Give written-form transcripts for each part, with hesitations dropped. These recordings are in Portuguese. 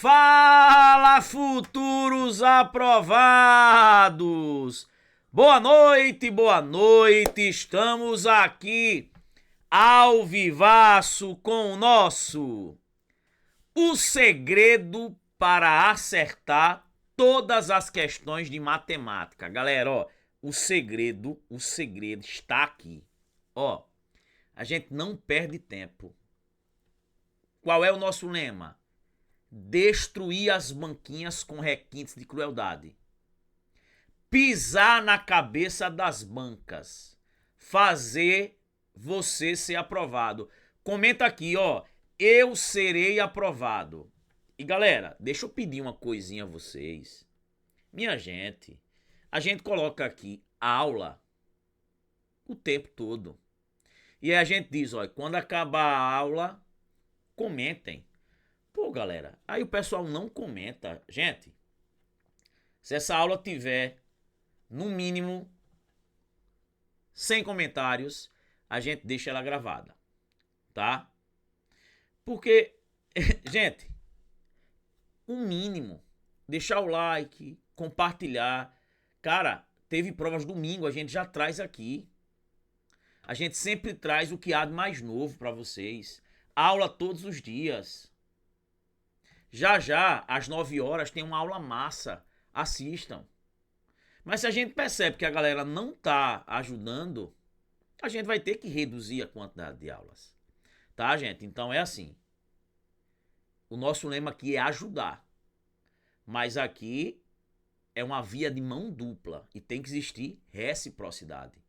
Fala, futuros aprovados! Boa noite, boa noite. Estamos aqui ao vivaço com o nosso O Segredo para Acertar Todas as Questões de Matemática. Galera, ó, o segredo está aqui. Ó, a gente não perde tempo. Qual é o nosso lema? Destruir as banquinhas com requintes de crueldade. Pisar na cabeça das bancas. Fazer você ser aprovado. Comenta aqui, ó. Eu serei aprovado. E galera, deixa eu pedir uma coisinha a vocês. Minha gente, a gente coloca aqui aula o tempo todo. E aí a gente diz, ó, quando acabar a aula, comentem. Pô, galera, aí o pessoal não comenta. Gente, se essa aula tiver, no mínimo, 100 comentários, a gente deixa ela gravada, tá? Porque, gente, o mínimo, deixar o like, compartilhar. Cara, teve provas domingo, a gente já traz aqui. A gente sempre traz o que há de mais novo para vocês. Aula todos os dias. Já, às 9 horas, tem uma aula massa. Assistam. Mas se a gente percebe que a galera não tá ajudando, a gente vai ter que reduzir a quantidade de aulas. Tá, gente? Então é assim. O nosso lema aqui é ajudar. Mas aqui é uma via de mão dupla. E tem que existir reciprocidade.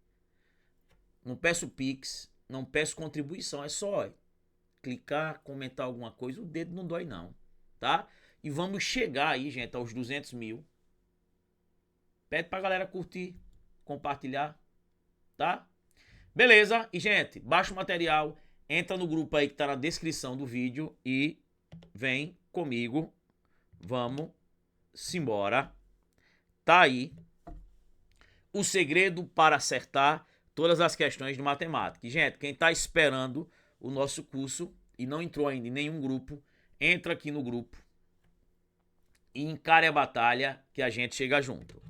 Não peço pix, não peço contribuição. É só clicar, comentar alguma coisa. O dedo não dói não. Tá? E vamos chegar aí, gente, aos 200 mil. Pede pra galera curtir, compartilhar, tá? Beleza? E, gente, baixa o material, entra no grupo aí que tá na descrição do vídeo e vem comigo. Vamos embora. Tá aí o segredo para acertar todas as questões de matemática. E, gente, quem tá esperando o nosso curso e não entrou ainda em nenhum grupo, entra aqui no grupo e encare a batalha que a gente chega junto.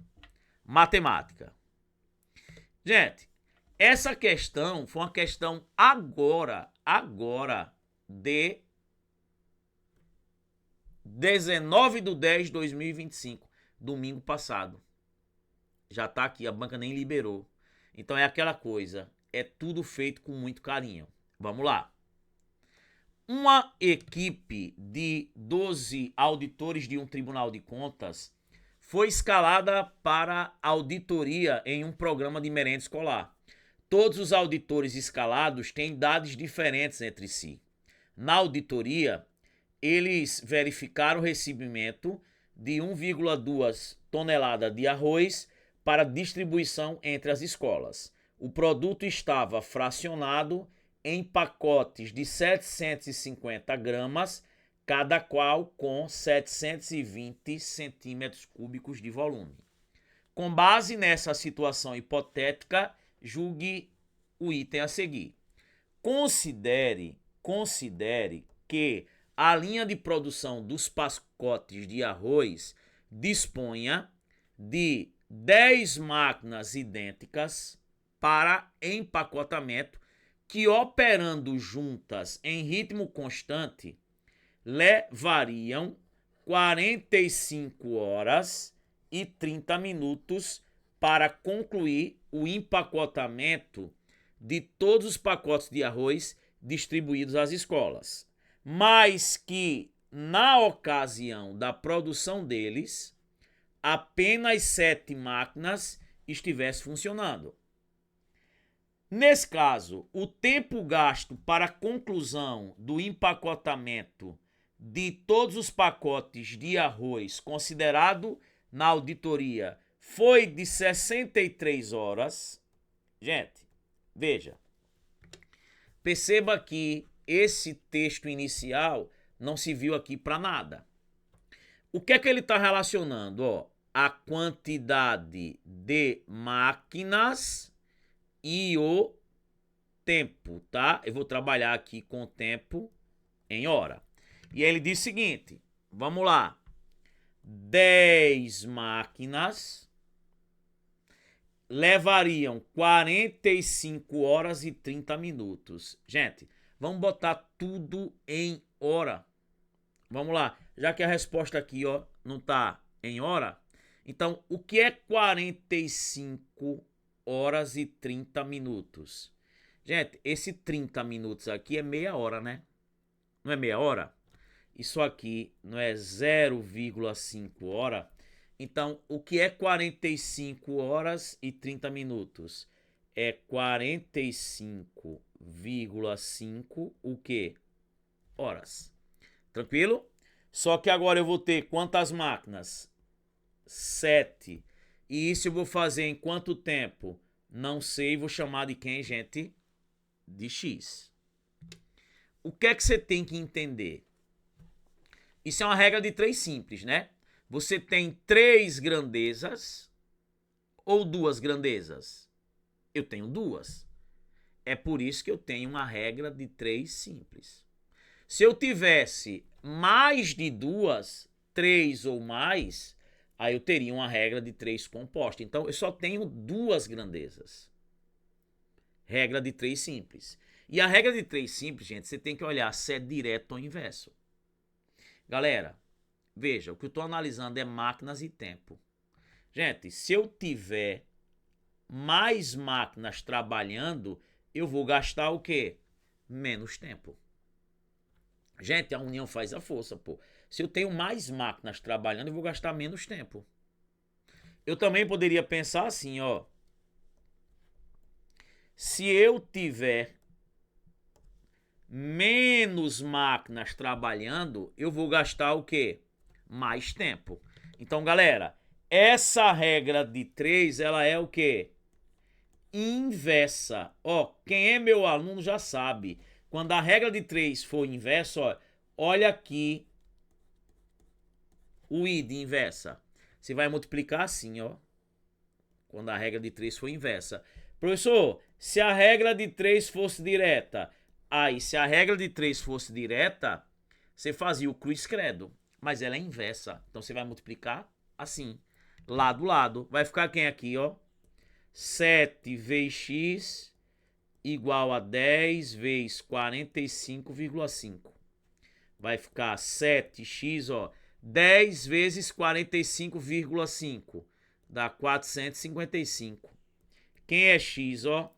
Matemática. Gente, essa questão foi uma questão agora de 19/10/2025, domingo passado. Já tá aqui, a banca nem liberou. Então é aquela coisa, é tudo feito com muito carinho. Vamos lá. Uma equipe de 12 auditores de um tribunal de contas foi escalada para auditoria em um programa de merenda escolar. Todos os auditores escalados têm dados diferentes entre si. Na auditoria, eles verificaram o recebimento de 1,2 toneladas de arroz para distribuição entre as escolas. O produto estava fracionado em pacotes de 750 gramas, cada qual com 720 centímetros cúbicos de volume. Com base nessa situação hipotética, julgue o item a seguir. Considere que a linha de produção dos pacotes de arroz disponha de 10 máquinas idênticas para empacotamento que, operando juntas em ritmo constante, levariam 45 horas e 30 minutos para concluir o empacotamento de todos os pacotes de arroz distribuídos às escolas, mas que, na ocasião da produção deles, apenas 7 máquinas estivessem funcionando. Nesse caso, o tempo gasto para a conclusão do empacotamento de todos os pacotes de arroz considerado na auditoria foi de 63 horas. Gente, veja. Perceba que esse texto inicial não se viu aqui para nada. O que é que ele está relacionando? Ó, a quantidade de máquinas e o tempo, tá? Eu vou trabalhar aqui com o tempo em hora. E ele diz o seguinte, Vamos lá. 10 máquinas levariam 45 horas e 30 minutos. Gente, vamos botar tudo em hora. Vamos lá. Já que a resposta aqui, ó, não tá em hora. Então, o que é 45 horas e 30 minutos? Gente, esse 30 minutos aqui é meia hora, né? Não é meia hora? Isso aqui não é 0,5 hora? Então, o que é 45 horas e 30 minutos? É 45,5 o quê? Horas. Tranquilo? Só que agora eu vou ter quantas máquinas? 7. E isso eu vou fazer em quanto tempo? Não sei, vou chamar de quem, gente? De X. O que é que você tem que entender? Isso é uma regra de 3 simples, né? Você tem 3 grandezas ou 2 grandezas? Eu tenho 2. É por isso que eu tenho uma regra de 3 simples. Se eu tivesse mais de 2, 3 ou mais, aí eu teria uma regra de 3 composta. Então eu só tenho 2 grandezas. Regra de 3 simples. E a regra de 3 simples, gente, você tem que olhar se é direto ou inverso. Galera, veja, o que eu estou analisando é máquinas e tempo. Gente, se eu tiver mais máquinas trabalhando, eu vou gastar o quê? Menos tempo. Gente, a união faz a força, pô. Se eu tenho mais máquinas trabalhando, eu vou gastar menos tempo. Eu também poderia pensar assim, ó. Se eu tiver menos máquinas trabalhando, eu vou gastar o quê? Mais tempo. Então, galera, essa regra de 3, ela é o quê? Inversa. Ó, quem é meu aluno já sabe. Quando a regra de 3 for inversa, ó, olha aqui o I de inversa. Você vai multiplicar assim, ó. Quando a regra de 3 for inversa. Professor, se a regra de 3 fosse direta, aí se a regra de 3 fosse direta, você fazia o cruz credo, mas ela é inversa. Então você vai multiplicar assim, lado a lado. Vai ficar quem aqui, ó? 7 vezes x igual a 10 vezes 45,5. Vai ficar 7x, ó. 10 vezes 45,5 dá 455. Quem é x, ó?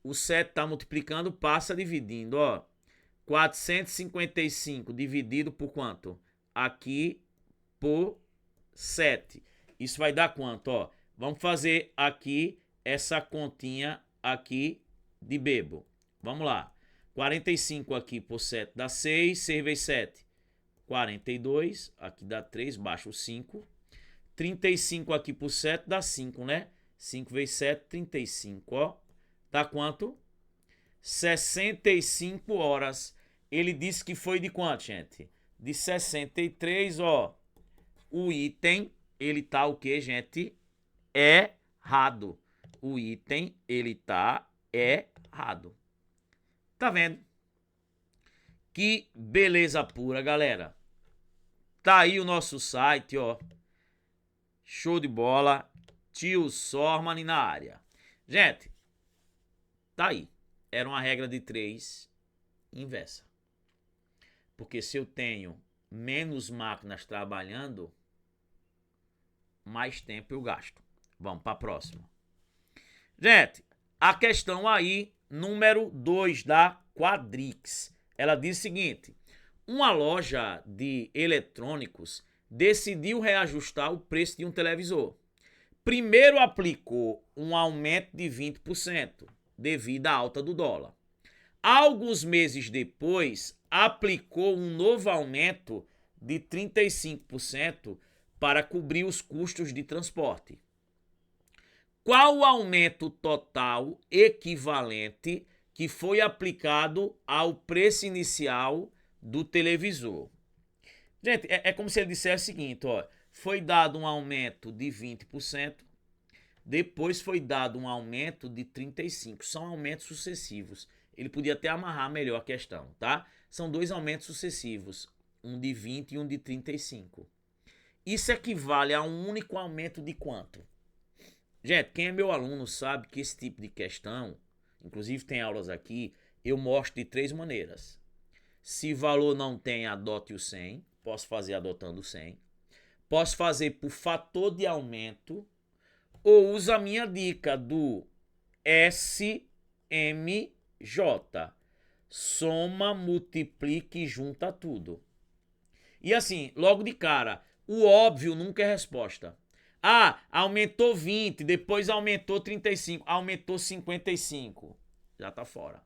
O 7 tá multiplicando, passa dividindo, ó. 455 dividido por quanto? Aqui por 7. Isso vai dar quanto, ó? Vamos fazer aqui essa continha aqui de bebo. Vamos lá. 45 aqui por 7 dá 6. 6 vezes 7, 42. Aqui dá 3, baixa o 5. 35 aqui por 7 dá 5, né? 5 vezes 7, 35, ó. Dá quanto? 65 horas. Ele disse que foi de quanto, gente? De 63, ó. O item, ele tá o que, gente? Errado. O item, ele tá errado. Tá vendo? Que beleza pura, galera. Tá aí o nosso site, ó. Show de bola. Tio Sorman na área. Gente, tá aí. Era uma regra de 3 inversa. Porque se eu tenho menos máquinas trabalhando, mais tempo eu gasto. Vamos para a próxima. Gente, a questão aí, número 2 da Quadrix. Ela diz o seguinte: uma loja de eletrônicos decidiu reajustar o preço de um televisor. Primeiro aplicou um aumento de 20% devido à alta do dólar. Alguns meses depois, aplicou um novo aumento de 35% para cobrir os custos de transporte. Qual o aumento total equivalente que foi aplicado ao preço inicial do televisor? Gente, é como se ele dissesse o seguinte, ó, foi dado um aumento de 20%, depois foi dado um aumento de 35%. São aumentos sucessivos. Ele podia até amarrar melhor a questão, tá? São 2 aumentos sucessivos. um de 20 e um de 35. Isso equivale a um único aumento de quanto? Gente, quem é meu aluno sabe que esse tipo de questão, inclusive tem aulas aqui, eu mostro de 3 maneiras. Se valor não tem, adote o 100. Posso fazer adotando o 100. Posso fazer por fator de aumento ou uso a minha dica do SMJ. Soma, multiplica e junta tudo. E assim, logo de cara, o óbvio nunca é resposta. Ah, aumentou 20, depois aumentou 35, aumentou 55. Já tá fora.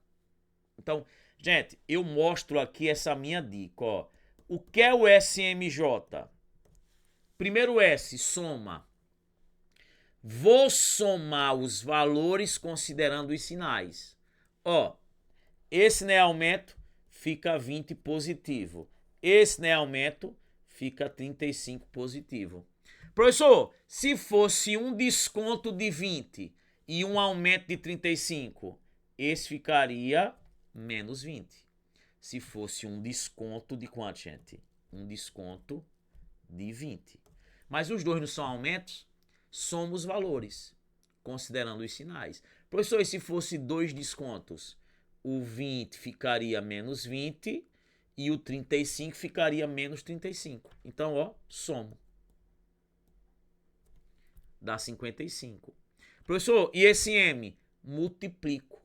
Então, gente, eu mostro aqui essa minha dica, ó. O que é o SMJ? Primeiro S, soma. Vou somar os valores considerando os sinais. Ó, esse não é aumento, fica 20 positivo. Esse não é aumento, fica 35 positivo. Professor, se fosse um desconto de 20 e um aumento de 35, esse ficaria menos 20. Se fosse um desconto de quanto, gente? Um desconto de 20. Mas os dois não são aumentos? Somos valores, considerando os sinais. Professor, e se fosse 2 descontos? O 20 ficaria menos 20 e o 35 ficaria menos 35. Então, ó, somo. Dá 55. Professor, e esse M? Multiplico.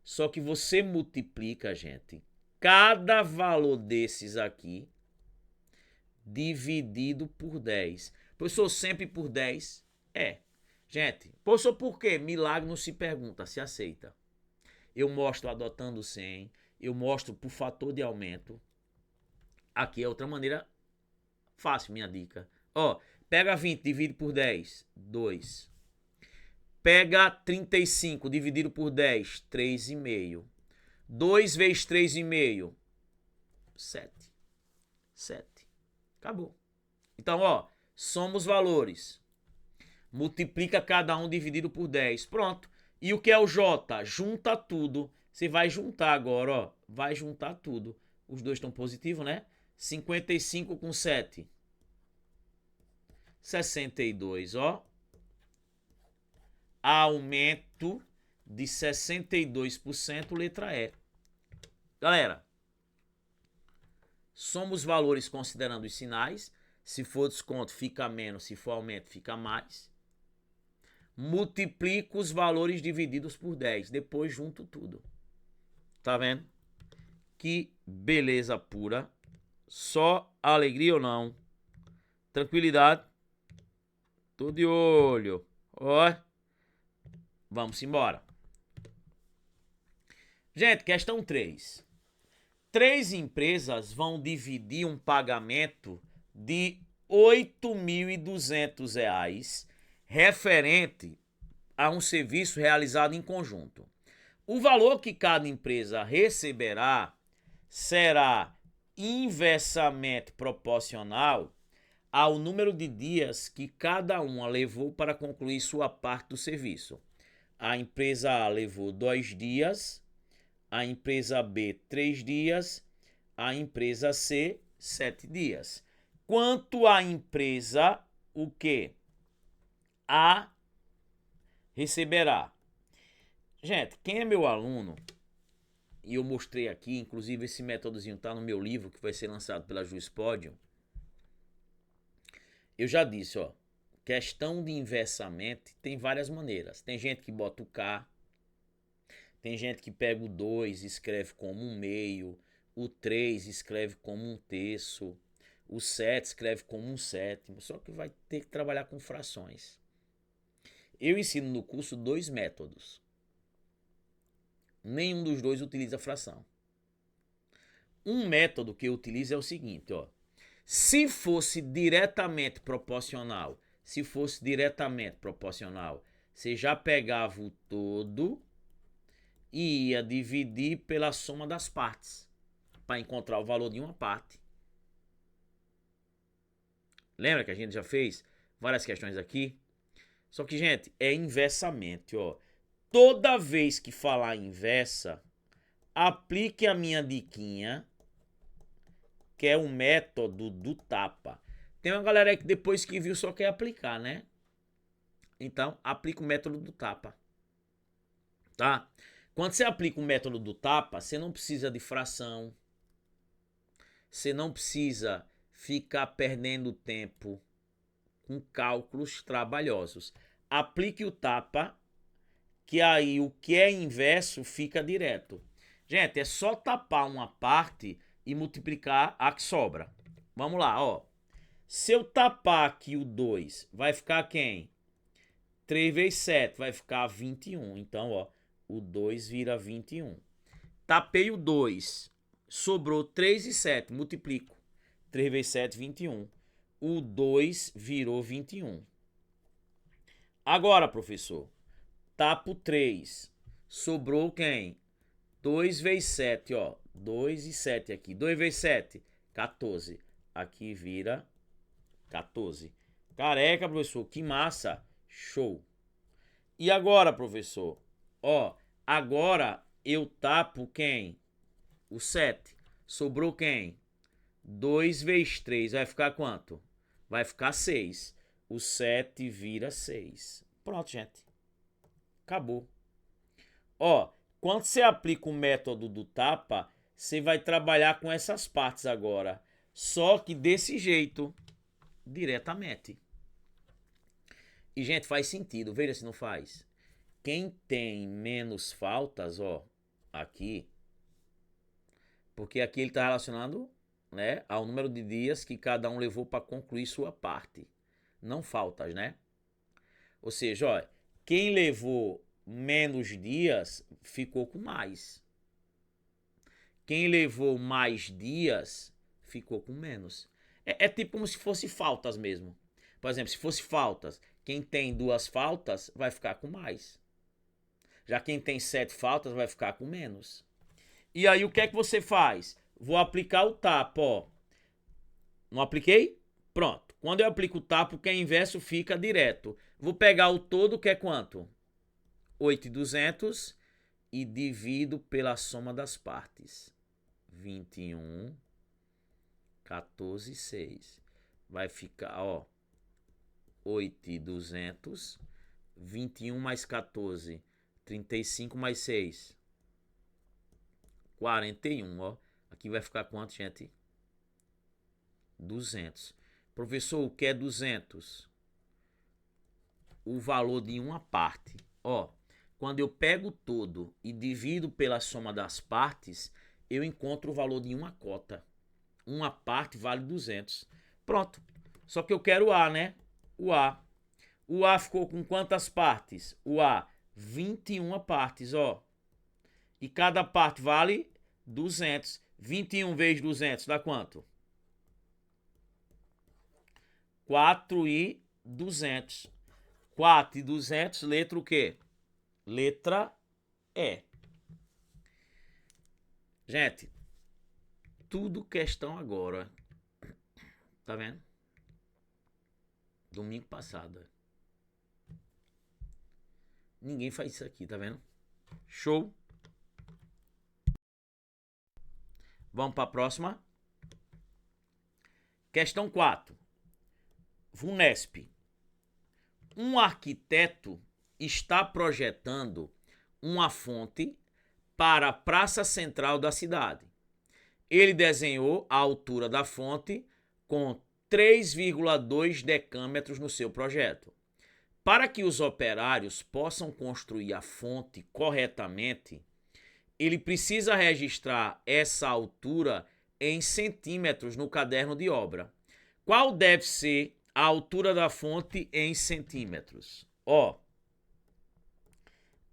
Só que você multiplica, gente, cada valor desses aqui dividido por 10. Professor, sempre por 10? É. Gente, professor, por quê? Milagre não se pergunta, se aceita. Eu mostro adotando 100, eu mostro por fator de aumento. Aqui é outra maneira fácil, minha dica. Ó, pega 20, divide por 10, 2. Pega 35, dividido por 10, 3,5. 2 vezes 3,5, 7. 7. Acabou. Então, ó, somos valores. Multiplica cada um dividido por 10. Pronto. E o que é o J? Junta tudo. Você vai juntar agora, ó. Vai juntar tudo. Os dois estão positivos, né? 55 com 7. 62, ó. Aumento de 62%, letra E. Galera, somos valores considerando os sinais. Se for desconto, fica menos. Se for aumento, fica mais. Multiplico os valores divididos por 10. Depois junto tudo. Tá vendo? Que beleza pura. Só alegria ou não? Tranquilidade. Tô de olho. Ó. Vamos embora. Gente, questão 3. 3 empresas vão dividir um pagamento de R$ 8.200 referente a um serviço realizado em conjunto. O valor que cada empresa receberá será inversamente proporcional ao número de dias que cada uma levou para concluir sua parte do serviço. A empresa A levou 2 dias, a empresa B 3 dias, a empresa C 7 dias. Quanto à empresa, o que? A receberá. Gente, quem é meu aluno, e eu mostrei aqui, inclusive esse métodozinho está no meu livro, que vai ser lançado pela Juispodium. Eu já disse, ó, questão de inversamente tem várias maneiras. Tem gente que bota o K, tem gente que pega o 2 e escreve como um meio, o 3 escreve como um terço, o 7 escreve como um sétimo, só que vai ter que trabalhar com frações. Eu ensino no curso 2 métodos. Nenhum dos dois utiliza fração. Um método que eu utilizo é o seguinte, ó. Se fosse diretamente proporcional, você já pegava o todo e ia dividir pela soma das partes para encontrar o valor de uma parte. Lembra que a gente já fez várias questões aqui? Só que, gente, é inversamente, ó. Toda vez que falar inversa, aplique a minha diquinha que é o método do tapa. Tem uma galera aí que depois que viu só quer aplicar, né? Então, aplica o método do tapa. Tá? Quando você aplica o método do tapa, você não precisa de fração. Você não precisa ficar perdendo tempo com cálculos trabalhosos. Aplique o tapa, que aí o que é inverso fica direto. Gente, é só tapar uma parte e multiplicar a que sobra. Vamos lá, ó. Se eu tapar aqui o 2, vai ficar quem? 3 vezes 7 vai ficar 21. Então, ó, o 2 vira 21. Tapei o 2, sobrou 3 e 7, multiplico. 3 vezes 7, 21. O 2 virou 21. Agora, professor, tapo 3. Sobrou quem? 2 vezes 7, ó. 2 e 7 aqui. 2 vezes 7, 14. Aqui vira 14. Careca, professor, que massa. Show. E agora, professor? Ó, agora eu tapo quem? O 7. Sobrou quem? 2 vezes 3 vai ficar quanto? Vai ficar 6. O 7 vira 6. Pronto, gente. Acabou. Ó, quando você aplica o método do tapa, você vai trabalhar com essas partes agora. Só que desse jeito, diretamente. E, gente, faz sentido. Veja se não faz. Quem tem menos faltas, ó, aqui, porque aqui ele está relacionando, né, ao número de dias que cada um levou para concluir sua parte. Não faltas, né? Ou seja, ó, quem levou menos dias ficou com mais. Quem levou mais dias ficou com menos. É tipo como se fosse faltas mesmo. Por exemplo, se fosse faltas, quem tem 2 faltas vai ficar com mais. Já quem tem 7 faltas vai ficar com menos. E aí o que é que você faz? Vou aplicar o tapa, ó. Não apliquei? Pronto. Quando eu aplico o tapa, o que é inverso fica direto. Vou pegar o todo, que é quanto? 8.200 e divido pela soma das partes. 21, 14, 6. Vai ficar, ó, 8.200, 21 mais 14, 35 mais 6, 41, ó. Aqui vai ficar quanto, gente? 200. Professor, o que é 200? O valor de uma parte. Ó, quando eu pego todo e divido pela soma das partes, eu encontro o valor de uma cota. Uma parte vale 200. Pronto. Só que eu quero o A, né? O A. O A ficou com quantas partes? O A, 21 partes, ó. E cada parte vale 200. 21 vezes 200 dá quanto? 4.200. 4.200, letra o quê? Letra E. Gente, tudo questão agora. Tá vendo? Domingo passado. Ninguém faz isso aqui, tá vendo? Show. Vamos para a próxima. Questão 4. VUNESP. Um arquiteto está projetando uma fonte para a praça central da cidade. Ele desenhou a altura da fonte com 3,2 decâmetros no seu projeto. Para que os operários possam construir a fonte corretamente, ele precisa registrar essa altura em centímetros no caderno de obra. Qual deve ser a altura da fonte em centímetros? Ó,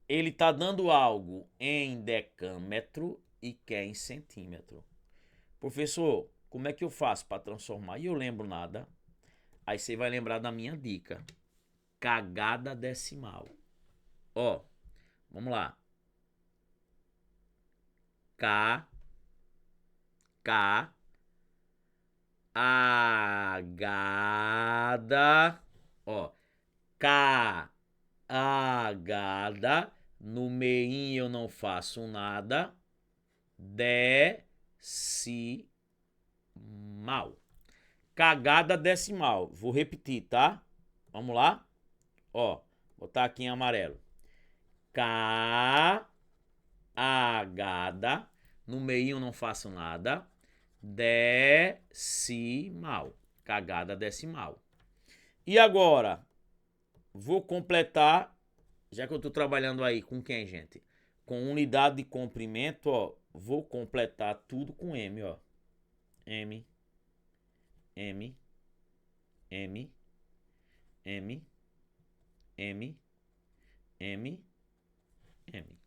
ele está dando algo em decâmetro e quer em centímetro. Professor, como é que eu faço para transformar? E eu lembro nada. Aí você vai lembrar da minha dica. Cagada decimal. Ó, vamos lá. Agada, ó, agada, no meinho eu não faço nada, decimal. Cagada decimal. Vou repetir, tá? Vamos lá? Ó, botar aqui em amarelo. Cagada. No meio não faço nada. Decimal. Cagada decimal. E agora, vou completar, já que eu tô trabalhando aí com quem, gente? Com unidade de comprimento, ó. Vou completar tudo com M, ó. M, M, M, M, M, M, M.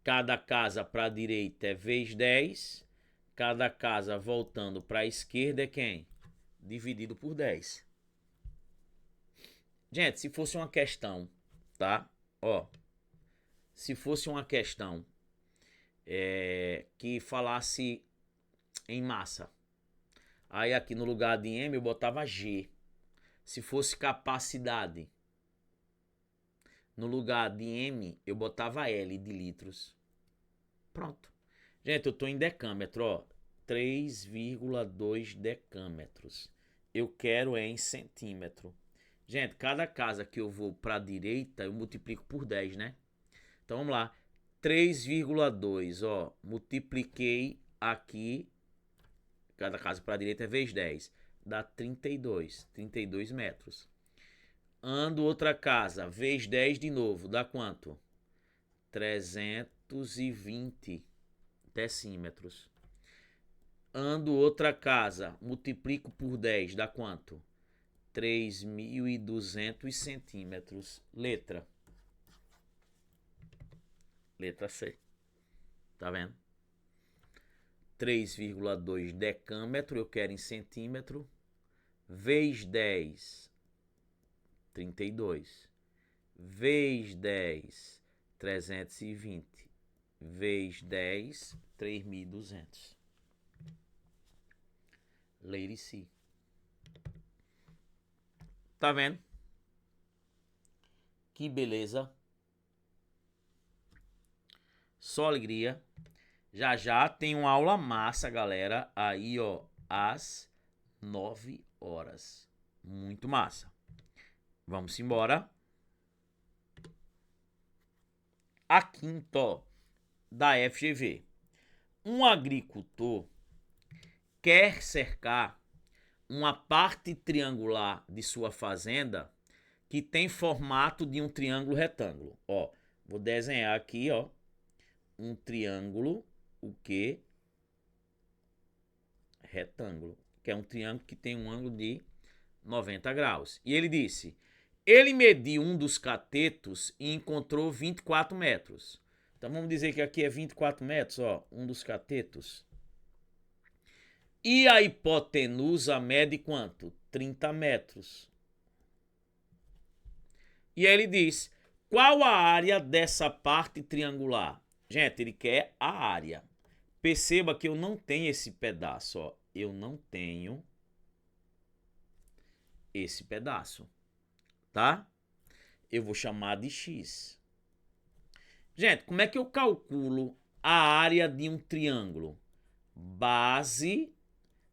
Cada casa para a direita é vezes 10. Cada casa voltando para a esquerda é quem? Dividido por 10. Gente, se fosse uma questão, tá? Ó, se fosse uma questão que falasse em massa, aí aqui no lugar de M eu botava G. Se fosse capacidade, no lugar de M eu botava L de litros. Pronto. Gente, eu tô em decâmetro, ó. 3,2 decâmetros. Eu quero em centímetro. Gente, cada casa que eu vou para a direita, eu multiplico por 10, né? Então vamos lá. 3,2, ó. Multipliquei aqui. Cada casa para a direita é vezes 10. Dá 32. 32 metros. Ando outra casa. Vezes 10 de novo. Dá quanto? 320 decímetros. Ando outra casa. Multiplico por 10. Dá quanto? 3.200 centímetros. Letra C. Tá vendo? 3,2 decâmetro, eu quero em centímetro. Vezes 10, 32. Vezes 10, 320. Vezes 10, 3.200. Lady C. Tá vendo? Que beleza. Só alegria. Já já tem uma aula massa, galera. Aí, ó, às 9 horas. Muito massa. Vamos embora. A quinta, ó, da FGV. Um agricultor quer cercar uma parte triangular de sua fazenda que tem formato de um triângulo retângulo. Ó, vou desenhar aqui, ó, um triângulo, o que? Retângulo, que é um triângulo que tem um ângulo de 90 graus. E ele disse, ele mediu um dos catetos e encontrou 24 metros. Então vamos dizer que aqui é 24 metros, ó, um dos catetos. E a hipotenusa mede quanto? 30 metros. E aí ele diz, qual a área dessa parte triangular? Gente, ele quer a área. Perceba que eu não tenho esse pedaço, ó. Eu não tenho esse pedaço, tá? Eu vou chamar de X. Gente, como é que eu calculo a área de um triângulo? Base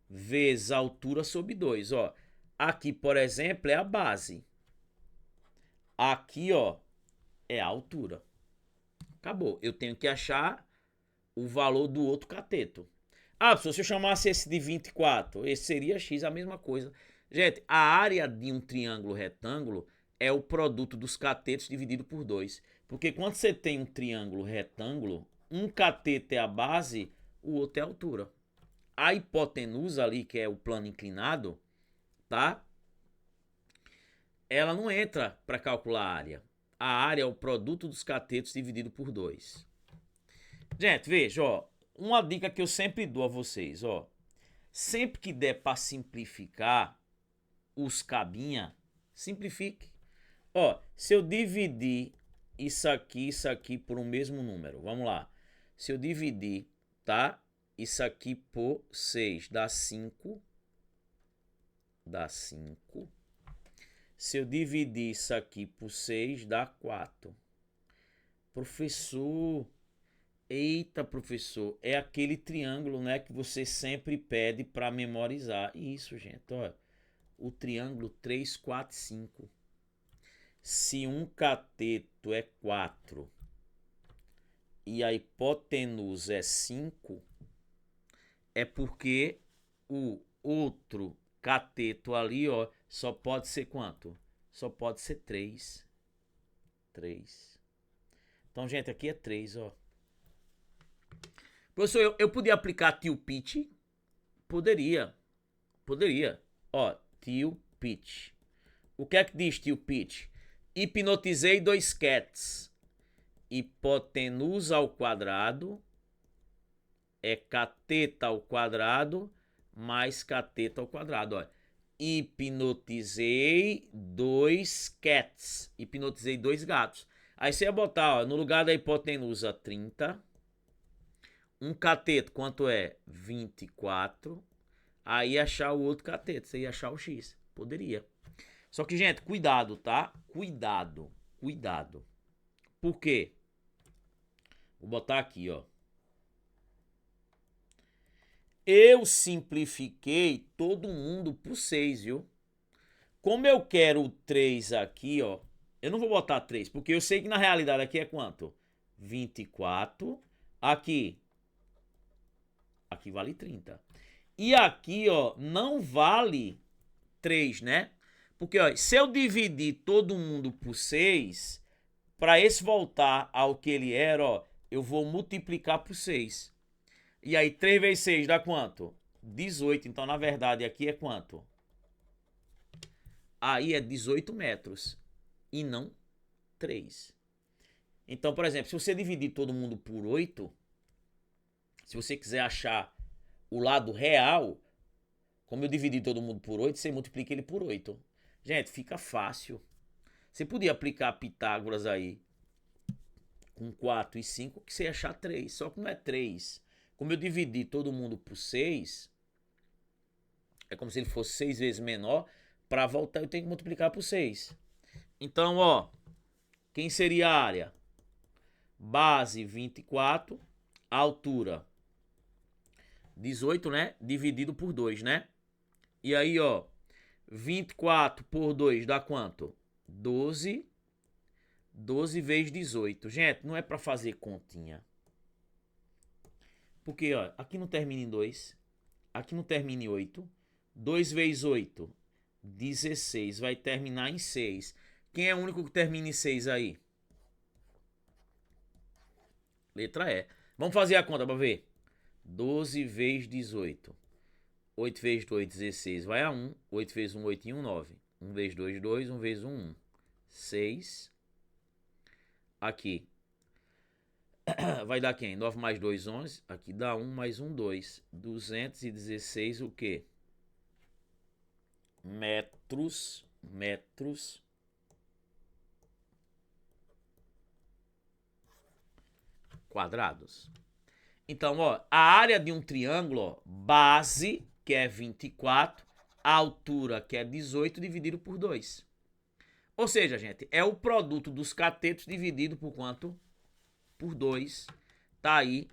vezes altura sobre 2, ó. Aqui, por exemplo, é a base. Aqui, ó, é a altura. Acabou. Eu tenho que achar o valor do outro cateto. Ah, se eu chamasse esse de 24, esse seria X, a mesma coisa. Gente, a área de um triângulo retângulo é o produto dos catetos dividido por 2. Porque quando você tem um triângulo retângulo, um cateto é a base, o outro é a altura. A hipotenusa ali, que é o plano inclinado, tá? Ela não entra para calcular a área. A área é o produto dos catetos dividido por 2. Gente, veja, ó, uma dica que eu sempre dou a vocês, ó. Sempre que der para simplificar os cabinha, simplifique. Ó, se eu dividir isso aqui por um mesmo número, vamos lá. Se eu dividir, tá? Isso aqui por 6, dá 5. Dá 5. Se eu dividir isso aqui por 6, dá 4. Professor, Eita, professor, é aquele triângulo, né, que você sempre pede para memorizar. Isso, gente, ó. O triângulo 3, 4, 5. Se um cateto é 4 e a hipotenusa é 5, é porque o outro cateto ali, ó, só pode ser quanto? Só pode ser 3. 3. Então, gente, aqui é 3, ó. Professor, eu podia aplicar tio pitch? Poderia. Poderia. Ó, tio pitch. O que é que diz tio pitch? Hipnotizei 2 cats. Hipotenusa ao quadrado é cateta ao quadrado mais cateta ao quadrado. Ó. Hipnotizei 2 cats. Hipnotizei 2 gatos. Aí você ia botar, ó, no lugar da hipotenusa 30. Um cateto, quanto é? 24. Aí achar o outro cateto, você ia achar o X. Poderia. Só que, gente, cuidado, tá? Cuidado. Cuidado. Por quê? Vou botar aqui, ó. Eu simplifiquei todo mundo por 6, viu? Como eu quero o 3 aqui, ó. Eu não vou botar 3, porque eu sei que na realidade aqui é quanto? 24. Aqui. Aqui vale 30. E aqui, ó, não vale 3, né? Porque, ó, se eu dividir todo mundo por 6, para esse voltar ao que ele era, ó, eu vou multiplicar por 6. E aí, 3 vezes 6 dá quanto? 18. Então, na verdade, aqui é quanto? Aí é 18 metros. E não 3. Então, por exemplo, se você dividir todo mundo por 8, se você quiser achar o lado real, como eu dividi todo mundo por 8, você multiplica ele por 8. Gente, fica fácil. Você podia aplicar Pitágoras aí com 4 e 5, que você ia achar 3. Só que não é 3. Como eu dividi todo mundo por 6, é como se ele fosse 6 vezes menor. Para voltar, eu tenho que multiplicar por 6. Então, ó, quem seria a área? Base 24, altura 18, né? Dividido por 2, né? E aí, ó, 24 por 2 dá quanto? 12. 12 vezes 18. Gente, não é para fazer continha. Porque, ó, aqui não termina em 2. Aqui não termina em 8. 2 vezes 8, 16. Vai terminar em 6. Quem é o único que termina em 6 aí? Letra E. Vamos fazer a conta para ver. 12 vezes 18. 8 vezes 2, 16. Vai a 1. 8 vezes 1, 8 e 1, 9. 1 vezes 2, 2. 1 vezes 1, 1. 6. Aqui. Vai dar quem? 9 mais 2, 11. Aqui dá 1 mais 1, 2. 216 o quê? Metros quadrados. Então, ó, a área de um triângulo, ó, base, que é 24, a altura, que é 18, dividido por 2. Ou seja, gente, é o produto dos catetos dividido por quanto? Por 2. Tá aí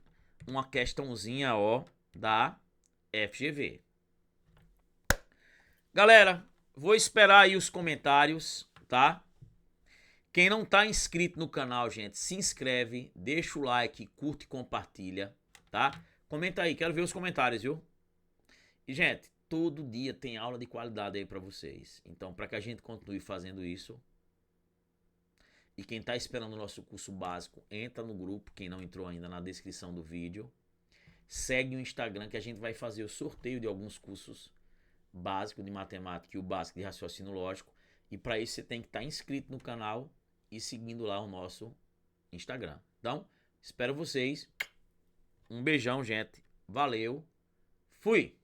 uma questãozinha, ó, da FGV. Galera, vou esperar aí os comentários, tá? Quem não tá inscrito no canal, gente, se inscreve, deixa o like, curte e compartilha, tá? Comenta aí, quero ver os comentários, viu? E, gente, todo dia tem aula de qualidade aí pra vocês. Então, pra que a gente continue fazendo isso, e quem tá esperando o nosso curso básico, entra no grupo, quem não entrou ainda, na descrição do vídeo. Segue o Instagram que a gente vai fazer o sorteio de alguns cursos básicos de matemática e o básico de raciocínio lógico. E para isso você tem que estar inscrito no canal e seguindo lá o nosso Instagram. Então, espero vocês. Um beijão, gente. Valeu. Fui!